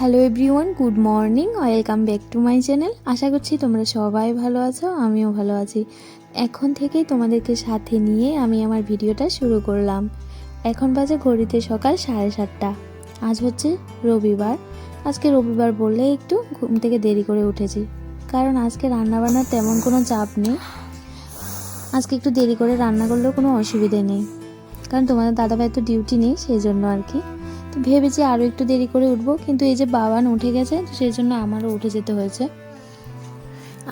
Hello everyone, good morning, welcome back to my channel. আশা করছি তোমরা সবাই ভালো আছো, আমিও ভালো আছি। এখন থেকেই তোমাদেরকে সাথে নিয়ে আমি আমার ভিডিওটা শুরু করলাম। এখন বাজে ঘড়িতে সকাল 7:30। আজ হচ্ছে রবিবার। আজকে রবিবার বললে একটু ঘুম থেকে দেরি করে উঠেছি, কারণ আজকে রান্নাবান্নার তেমন কোনো চাপ নেই। আজকে একটু দেরি করে রান্না করলেও কোনো অসুবিধে নেই, কারণ তোমাদের দাদাভাই তো ডিউটি নেই, সেই জন্য আর কি। তো ভেবেছি আরও একটু দেরি করে উঠবো, কিন্তু এই যে বাবান উঠে গেছে, তো সেই জন্য আমারও উঠে যেতে হয়েছে।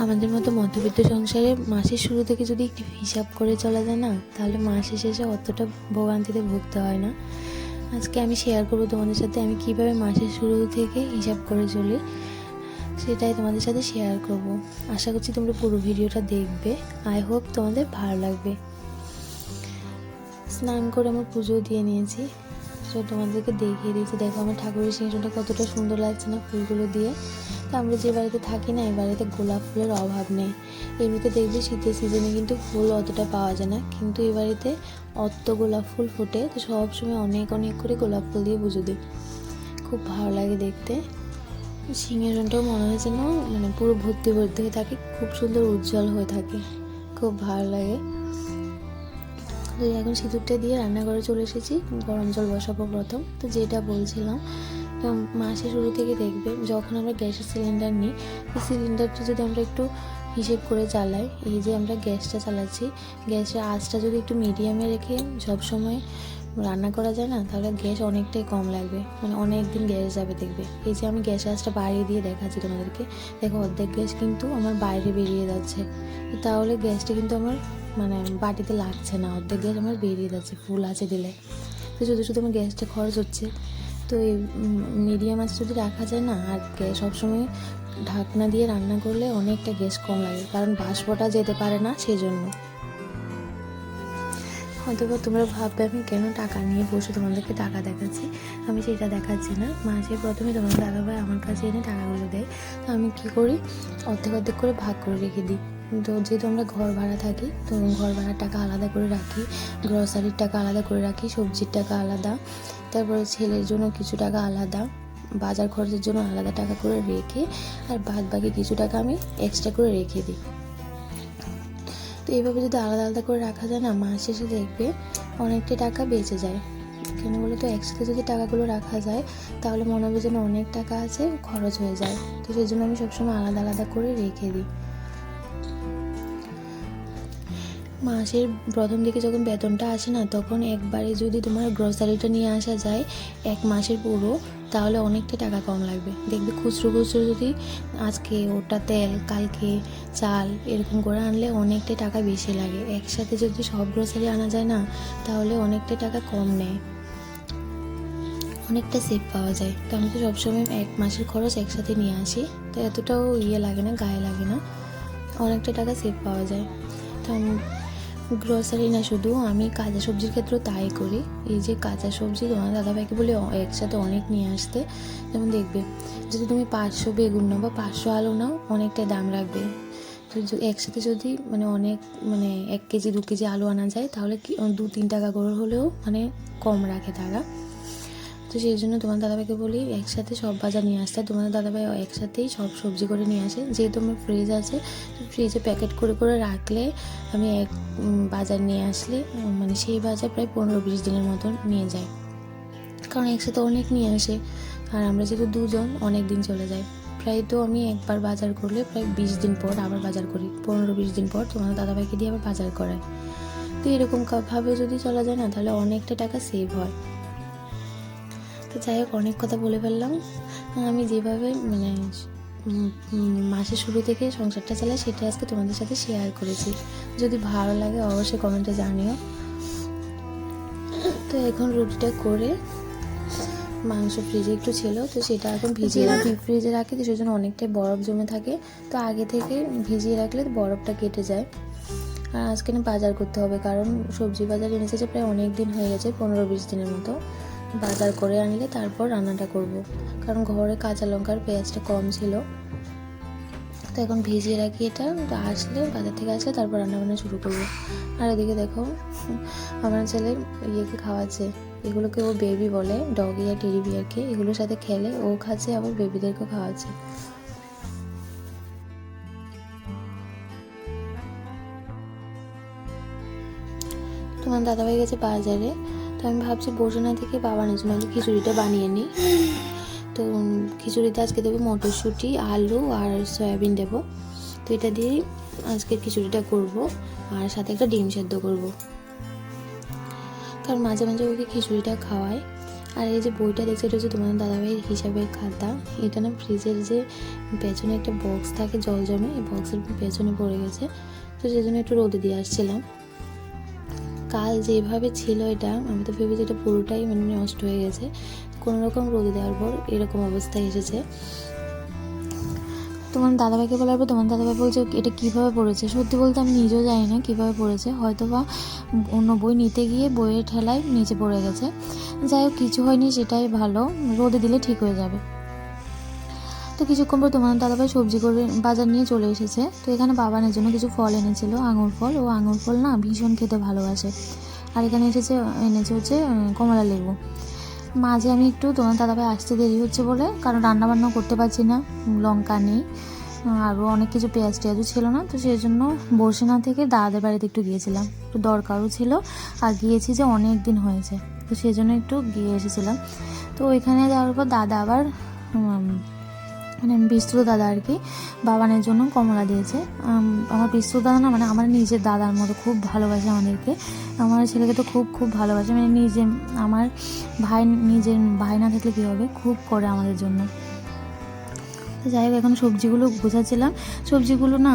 আমাদের মতো মধ্যবিত্ত সংসারে মাসের শুরু থেকে যদি একটু হিসাব করে চলা যায় না, তাহলে মাসের শেষে অতটা ভোগান্তিতে ভুগতে হয় না। আজকে আমি শেয়ার করবো তোমাদের সাথে আমি কিভাবে মাসের শুরু থেকে হিসাব করে চলি, সেটাই তোমাদের সাথে শেয়ার করব। আশা করছি তোমরা পুরো ভিডিওটা দেখবে। আই হোপ তোমাদের ভালো লাগবে। স্নান করে আমার পুজো দিয়ে নিয়েছি, তো তোমাদেরকে দেখিয়ে দিয়েছি। দেখো আমার ঠাকুরের সিংহাসনটা কতটা সুন্দর লাগছে না ফুলগুলো দিয়ে। তো আমরা যে বাড়িতে থাকি না, এই বাড়িতে গোলাপ ফুলের অভাব নেই। এমনিতে দেখবে শীতের সিজনে কিন্তু ফুল অতটা পাওয়া যায় না, কিন্তু এই বাড়িতে অত গোলাপ ফুল ফোটে। তো সবসময় অনেক অনেক করে গোলাপ ফুল দিয়ে পুজো দিই, খুব ভালো লাগে দেখতে। সিংহাসনটাও মনে হয় যেন মানে পুরো ভর্তি ভর্তি হয়ে থাকে, খুব সুন্দর উজ্জ্বল হয়ে থাকে, খুব ভালো লাগে। তো এখন সিঁদুরটা দিয়ে রান্নাঘরে চলে এসেছি, গরম জল বসাবো প্রথম। তো যেটা বলছিলাম, মাসের শুরু থেকে দেখবে যখন আমরা গ্যাসের সিলিন্ডার নিই, এই সিলিন্ডারটা যদি আমরা একটু হিসেব করে চালাই, এই যে আমরা গ্যাসটা চালাচ্ছি, গ্যাসের আঁচটা যদি একটু মিডিয়ামে রেখে সবসময় রান্না করা যায় না, তাহলে গ্যাস অনেকটাই কম লাগবে, মানে অনেক দিন গ্যাস যাবে দেখবে। এই যে আমি গ্যাসের আঁচটা বাড়িয়ে দিয়ে দেখাচ্ছি তোমাদেরকে, দেখো অর্ধেক গ্যাস কিন্তু আমার বাইরে বেরিয়ে যাচ্ছে। তাহলে গ্যাসটা কিন্তু আমার মানে বাটিতে লাগছে না, অর্ধেক গ্যাস আমার বেরিয়ে যাচ্ছে ফুল আছে দিলে। তো শুধু শুধু আমার গ্যাসটা খরচ হচ্ছে। তো এই মিডিয়াম আঁচে যদি রাখা যায় না, আর গ্যাস সবসময় ঢাকনা দিয়ে রান্না করলে অনেকটা গ্যাস কম লাগে, কারণ বাষ্পটা যেতে পারে না, সেই জন্য। হয়তো তোমরা ভাববে আমি কেন টাকা নিয়ে বসে তোমাদেরকে টাকা দেখাচ্ছি। আমি সেটা দেখাচ্ছি না। মাসে প্রথমে তোমার দাদাভাই আমার কাছে এনে টাকাগুলো দেয়, তো আমি কী করি, অর্ধেক অর্ধেক করে ভাগ করে রেখে দিই। তো যেহেতু আমরা ঘর ভাড়া থাকি, তো ঘর ভাড়ার টাকা আলাদা করে রাখি, গ্রসারির টাকা আলাদা করে রাখি, সবজির টাকা আলাদা, তারপরে ছেলের জন্য কিছু টাকা আলাদা, বাজার খরচের জন্য আলাদা টাকা করে রেখে, আর বাদ বাকি কিছু টাকা আমি এক্সট্রা করে রেখে দিই। তো এইভাবে যদি আলাদা আলাদা করে রাখা যায় না, মাস শেষে দেখবে অনেকটা টাকা বেঁচে যায়। কেন বলে, তো একসাথে যদি টাকাগুলো রাখা যায়, তাহলে মনে হবে যেন অনেক টাকা আছে, খরচ হয়ে যায়। তো সেই জন্য আমি সবসময় আলাদা আলাদা করে রেখে দিই। মাসের প্রথম দিকে যখন বেতনটা আসে না, তখন একবারে যদি তোমার গ্রসারিটা নিয়ে আসা যায় এক মাসের পুরো, তাহলে অনেকটা টাকা কম লাগবে। দেখবে খুচরো খুচরো যদি আজকে ওটা তেল, কালকে চাল, এরকম করে আনলে অনেকটা টাকা বেশি লাগে। একসাথে যদি সব গ্রসারি আনা যায় না, তাহলে অনেকটা টাকা কম নেয়, অনেকটা সেভ পাওয়া যায়। তো আমি তো সবসময় এক মাসের খরচ একসাথে নিয়ে আসি, তো এতটাও লাগে না, গায়ে লাগে না, অনেকটা টাকা সেভ পাওয়া যায়। তো আমি গ্রসারি না, শুধু আমি কাঁচা সবজির ক্ষেত্রেও তাই করি। এই যে কাঁচা সবজি তোমার দাদাভাইকে বলে একসাথে অনেক নিয়ে আসতে। যেমন দেখবে যদি তুমি 500 বেগুন নাও বা 500 আলু নাও, অনেকটাই দাম রাখবে। তো একসাথে যদি মানে অনেক 1 কেজি 2 কেজি আলু আনা যায়, তাহলে 2-3 টাকা করে হলেও মানে কম রাখে তারা। তো সেই জন্য তোমার দাদাভাইকে বলি একসাথে সব বাজার নিয়ে আসতে। তোমাদের দাদাভাই একসাথেই সব সবজি করে নিয়ে আসে। যেহেতু আমার ফ্রিজ আছে, ফ্রিজে প্যাকেট করে করে রাখলে আমি এক বাজার নিয়ে আসলে মানে সেই বাজার প্রায় 15-20 দিনের মতন নিয়ে যায়, কারণ একসাথে অনেক নিয়ে আসে। আর আমরা যেহেতু দুজন, অনেক দিন চলে যায়। প্রায় তো আমি একবার বাজার করলে প্রায় 20 দিন পর আবার বাজার করি, 15-20 দিন পর তোমাদের দাদাভাইকে দিয়ে আবার বাজার করাই। তো এরকম ভাবে যদি চলা যায় না, তাহলে অনেকটা টাকা সেভ হয়। তো যাই হোক, অনেক কথা বলে ফেললাম। আমি যেভাবে মানে মাসের শুরু থেকে সংসারটা চালাই, সেটা আজকে তোমাদের সাথে শেয়ার করেছি। যদি ভালো লাগে অবশ্যই কমেন্টে জানিও। তো এখন রুটিটা করে, মাংস ফ্রিজে একটু ছিল, তো সেটা এখন ভিজিয়ে রাখি, ফ্রিজে রাখি, তো সেই জন্য অনেকটাই বরফ জমে থাকে। তো আগে থেকে ভিজিয়ে রাখলে বরফটা কেটে যায়। আর আজকে না বাজার করতে হবে, কারণ সবজি বাজার এনেছে যে প্রায় অনেক দিন হয়ে গেছে, 15-20 দিনের মতো। বাজার করে আনলে তারপর রান্নাটা করব, কারণ ঘরে কাঁচা লঙ্কার পেঁয়াজটা কম ছিল। তো এখন ভিজিয়ে রাখি এটা, তো আসলে বাজার থেকে আসলে তারপর রান্নাবান্না শুরু করবো। আর এদিকে দেখো আমার ছেলে ইয়েকে খাওয়াচ্ছে, এগুলোকে ও বেবি বলে, ডগি আর টেডি বিয়ারকে। এগুলোর সাথে খেলে, ও খাচ্ছে আবার বেবিদেরকেও খাওয়াচ্ছে। তোমার দাদাভাই গেছে বাজারে, তো আমি ভাবছি বসে না থেকে বাবানের জন্য খিচুড়িটা বানিয়ে নিই। তো খিচুড়িতে আজকে দেবো মটরশুঁটি, আলু আর সয়াবিন দেবো। তো এটা দিয়েই আজকে খিচুড়িটা করব, আর সাথে একটা ডিম সেদ্ধ করব, কারণ মাঝে মাঝে ওকে খিচুড়িটা খাওয়ায়। আর এই যে বইটা দেখছি, এটা হচ্ছে তোমার দাদাভাইয়ের হিসাবের খাতা। এটা না ফ্রিজের যে পেছনে একটা বক্স থাকে জল জমে, এই বক্সের পেছনে পড়ে গেছে, তো সেই জন্য একটু রোদে দিয়ে আসছিলাম। কাল যেভাবে ছিল এটা, আমি তো ভেবেছি এটা পুরোটাই মানে নষ্ট হয়ে গেছে। কোনো রকম রোদে দেওয়ার পর এরকম অবস্থায় এসেছে। তোমার দাদাভাইকে বলার পর তোমার দাদাভাই বলছে এটা কীভাবে পড়েছে। সত্যি বলতে আমি নিজেও জানি না কীভাবে পড়েছে, হয়তো বা অন্য বই নিতে গিয়ে বইয়ের ঠেলায় নিচে পড়ে গেছে। যাই হোক, কিছু হয়নি, সেটাই ভালো, রোদে দিলে ঠিক হয়ে যাবে। তো কিছুক্ষণ পর তোমার দাদাভাই সবজি করে বাজার নিয়ে চলে এসেছে। তো এখানে বাবানের জন্য কিছু ফল এনেছিল, আঙুর ফল। ও আঙুর ফল না ভীষণ খেতে ভালোবাসে। আর এখানে এনেছে হচ্ছে কমলা লেবু। মাঝে আমি একটু তোমার দাদাভাই আসতে দেরি হচ্ছে বলে, কারণ রান্নাবান্না করতে পারছি না, লঙ্কা নেই, আরও অনেক কিছু পেঁয়াজ টেয়াজও ছিল না। তো সেই জন্য বসে না থেকে দাদাদের বাড়িতে একটু গিয়েছিলাম, একটু দরকারও ছিল, আর গিয়েছি যে অনেক দিন হয়েছে, তো সেই জন্য একটু গিয়ে এসেছিলাম। তো এখানে যাওয়ার পর দাদা আবার মানে বিস্তুত দাদা আর কি বাবানের জন্য কমলা দিয়েছে। আমার বিস্তুত দাদা না মানে আমার নিজের দাদার মতো খুব ভালোবাসে আমাদেরকে। আমার ছেলেকে তো খুব খুব ভালোবাসে, মানে নিজে আমার নিজের ভাই না থাকলে কী হবে, খুব করে আমাদের জন্য। তো যাই হোক, এখন সবজিগুলো গোছাচ্ছিলাম। সবজিগুলো না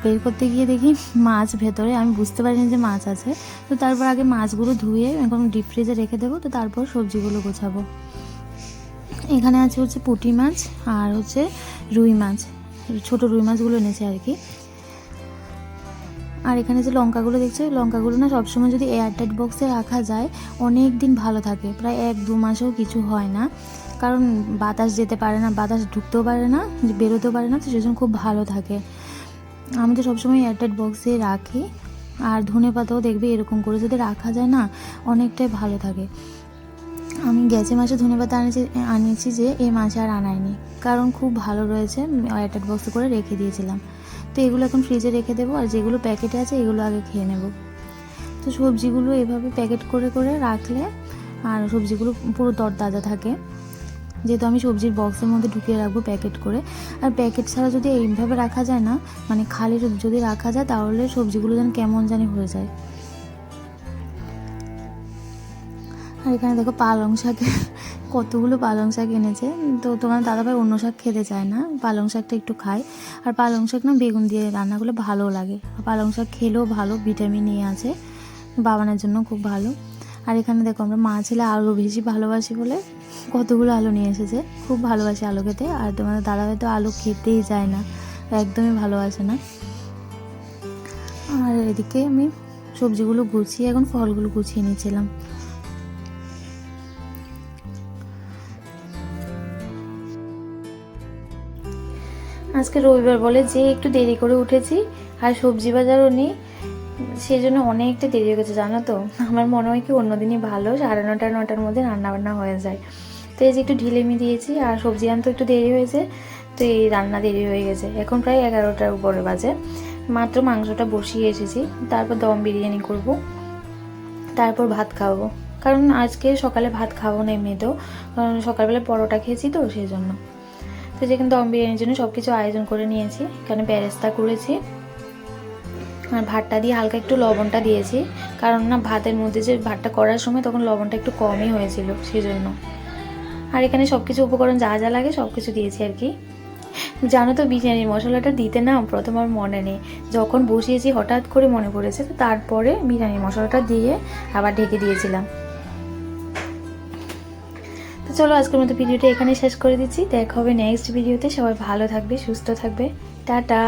বের করতে গিয়ে দেখি মাছ ভেতরে, আমি বুঝতে পারিনি যে মাছ আছে। তো তারপর আগে মাছগুলো ধুয়ে এখন ডিপ ফ্রিজে রেখে দেবো, তো তারপর সবজিগুলো গোছাবো। এখানে আছে হচ্ছে পুঁটি মাছ আর হচ্ছে রুই মাছ, ছোট রুই মাছগুলো এনেছে আর কি। আর এখানে যে লঙ্কাগুলো দেখছো, লঙ্কাগুলো না সবসময় যদি এয়ারটাইট বক্সে রাখা যায় অনেক দিন ভালো থাকে, প্রায় 1-2 মাসেও কিছু হয় না, কারণ বাতাস যেতে পারে না, বাতাস ঢুকতেও পারে না, বেরোতেও পারে না, তো সেজন্য খুব ভালো থাকে। আমি তো সবসময় এয়ারটাইট বক্সে রাখি। আর ধনেপাতাও দেখবে এরকম করে যদি রাখা যায় না অনেকটাই ভালো থাকে। আমি গেছে মাসে ধনেপাতা আনিয়েছি যে এই মাসে আর আনাইনি, কারণ খুব ভালো রয়েছে, এয়ারটাইট বক্সে করে রেখে দিয়েছিলাম। তো এগুলো এখন ফ্রিজে রেখে দেবো, আর যেগুলো প্যাকেটে আছে এগুলো আগে খেয়ে নেব। তো সবজিগুলো এভাবে প্যাকেট করে করে রাখলে আর সবজিগুলো পুরো তরতাজা থাকে, যেহেতু আমি সবজির বক্সের মধ্যে ঢুকিয়ে রাখবো প্যাকেট করে। আর প্যাকেট ছাড়া যদি এইভাবে রাখা যায় না, মানে খালি যদি রাখা যায়, তাহলে সবজিগুলো যেন কেমন জানি হয়ে যায়। আর এখানে দেখো পালং শাকের কতগুলো পালং শাক এনেছে। তো তোমার দাদাভাই অন্য শাক খেতে চায় না, পালং শাকটা একটু খায়। আর পালং শাক না বেগুন দিয়ে রান্না করলে ভালো লাগে, পালং শাক খেলেও ভালো, ভিটামিন এ আছে, বাবানের জন্য খুব ভালো। আর এখানে দেখো আমরা মা ছেলে আলু বেশি ভালোবাসি বলে কতগুলো আলু নিয়ে এসেছে, খুব ভালোবাসি আলু খেতে। আর তোমাদের দাদাভাই তো আলু খেতেই যায় না, একদমই ভালোবাসে না। আর এদিকে আমি সবজিগুলো গুছিয়ে এখন ফলগুলো গুছিয়ে নিয়েছিলাম। আজকে রবিবার বলে যে একটু দেরি করে উঠেছি, আর সবজি বাজারও নেই, সেই জন্য অনেকটা দেরি হয়ে গেছে জানো তো। আমার মনে হয় কি অন্যদিনই ভালো, 9:30-9টার মধ্যে রান্নাবান্না হয়ে যায়। তো এই যে একটু ঢিলেমি দিয়েছি, আর সবজি আনতে একটু দেরি হয়েছে, তো এই রান্না দেরি হয়ে গেছে। এখন প্রায় 11টার উপরে বাজে, মাত্র মাংসটা বসিয়ে এসেছি, তারপর দম বিরিয়ানি করব, তারপর ভাত খাবো, কারণ আজকে সকালে ভাত খাবো না এমনিতেও, কারণ সকালবেলা পরোটা খেয়েছি তো সেই জন্য। তো যেখানে দম বিরিয়ানির জন্য সব কিছু আয়োজন করে নিয়েছি, এখানে বেরেস্তা করেছি, আর ভাতটা দিয়ে হালকা একটু লবণটা দিয়েছি, কারণ না ভাতের মধ্যে যে ভাতটা করার সময় তখন লবণটা একটু কমই হয়েছিল সেই জন্য। আর এখানে সব কিছু উপকরণ যা যা লাগে সব কিছু দিয়েছি আর কি। জানো তো বিরিয়ানির মশলাটা দিতে না প্রথম আমার মনে নেই, যখন বসিয়েছি হঠাৎ করে মনে পড়েছে, তো তারপরে বিরিয়ানির মশলাটা দিয়ে আবার ঢেকে দিয়েছিলাম। তো চলো আজকের মতো ভিডিওটা এখানে শেষ করে দিচ্ছি, দেখা হবে নেক্সট ভিডিওতে। সবাই ভালো থাকবে, সুস্থ থাকবে, টাটা।